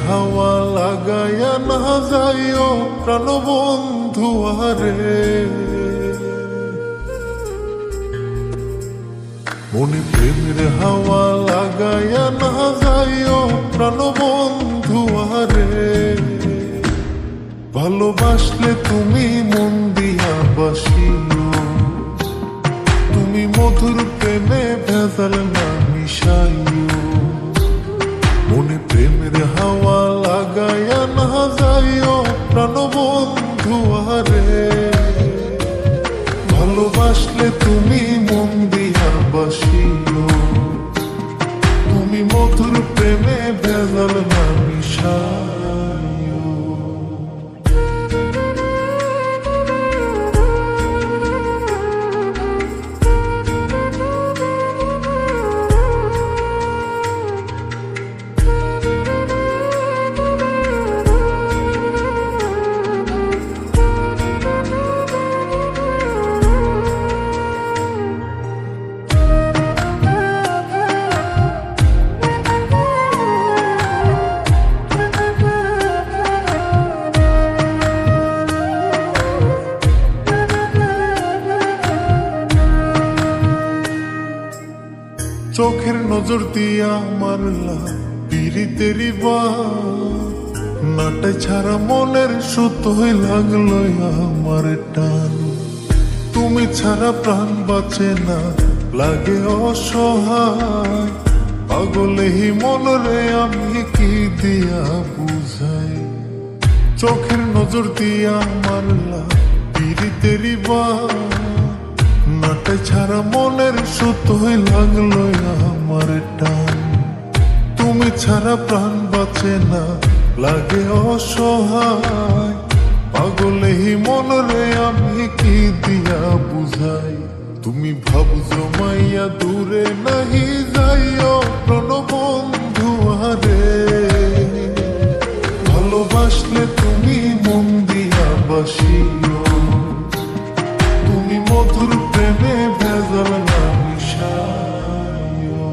হাওয়া লাগাইয়া না যাইও প্রাণবন্ধু আরে, মনে প্রেমের হাওয়া লাগাইয়া না যাইও প্রাণবন্ধু আরে। ভালোবাসলে তুমি মন দিয়া বাসিও, তুমি মধুর প্রেমে ভেজাল না মিশাইও। মনে প্রেমের হাওয়া লাগাইয়া না যাইও প্রাণবন্ধু আরে। ভালোবাসলে তুমি মন দিয়া বাসিও, তুমি মধুর প্রেমে ভেজাল না মিশাইও। চোখের নজর দিয়া মারলা পিরিতেরি নাটে ছাড়া মনের সুতোই লাগলো আমার টান। তুমি ছাড়া প্রাণ বাঁচে না, লাগে অসহায়। পাগলেহি মনরে আমি কি দিয়া বুঝাই। চোখের নজর দিয়া মারলা পিরিতেরি নাটে ছাড়া মনের সুতোই লাগলো আমার টান। তুমি ছাড়া প্রাণ বাঁচে না, লাগে অসহায়। পাগলেহি মনরে আমি কি দিয়া বুঝাই। তুমি ভাবছো মাইয়া দূরে নাহি যাইও প্রাণবন্ধু আরে। ভালোবাসলে তুমি মন দিয়া বাসিও, তুমি মধুর প্রেমে ভেজাল না মিশাইও।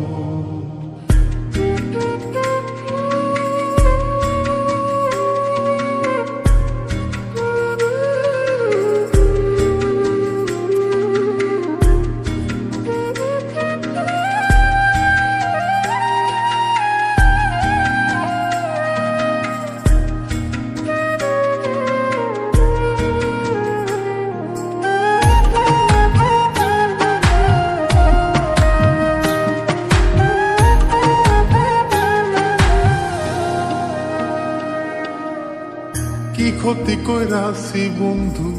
কি ক্ষতি কইরাছি বন্ধু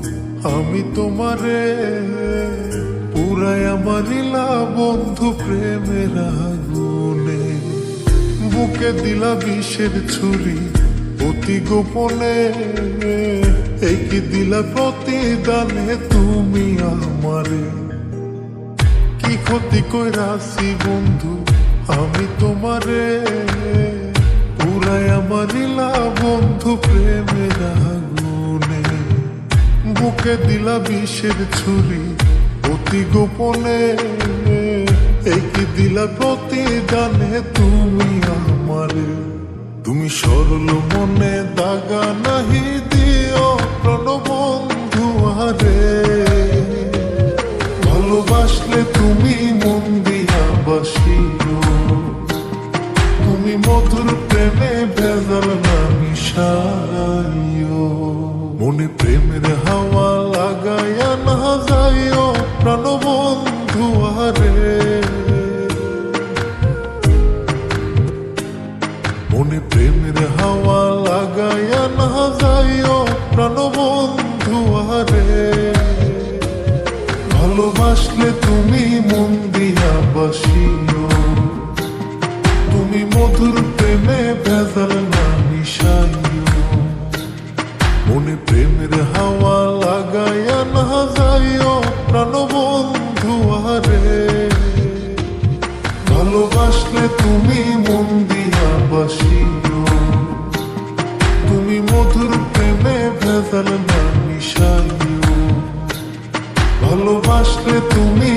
আমি তোমারে, পুরাই আমারিলা বন্ধু প্রেমের আগুনে। বুকে দিলা বিষের ছুরি অতি গোপনে, এই কি দিলা প্রতিদানে তুমি আমারে। কি ক্ষতি কইরাছি বন্ধু আমি তোমারে, পুরাই আমারিলা বন্ধু প্রেমের আগুনে। বুকে দিলা বিষের ছুরি অতি গোপনে, এই কি দিলা প্রতিদানে তুমি আমারে। তুমি সরল মনে দাগা নাহি দিও প্রাণবন্ধু আরে। ভালোবাসলে তুমি মন দিয়া বাসিও, তুমি মধুর প্রেমে ভেজাল না মিশাইও। মনে প্রেমের হাওয়া লাগাইয়া না যাইও প্রাণবন্ধু আরে। মনে প্রেমের হাওয়া লাগাইয়া না যাইও প্রাণবন্ধু আরে। ভালোবাসলে তুমি মন দিয়া বাসিও, তুমি মধুর প্রেমে ভেজাল না মিশাইও। মনে প্রেমের হাওয়া লাগাইয়া না যাইও প্রাণবন্ধু আরে। ভালোবাসলে তুমি মন দিয়া বাসিও, তুমি মধুর প্রেমে ভেজাল না মিশাইও। ভালোবাসলে তুমি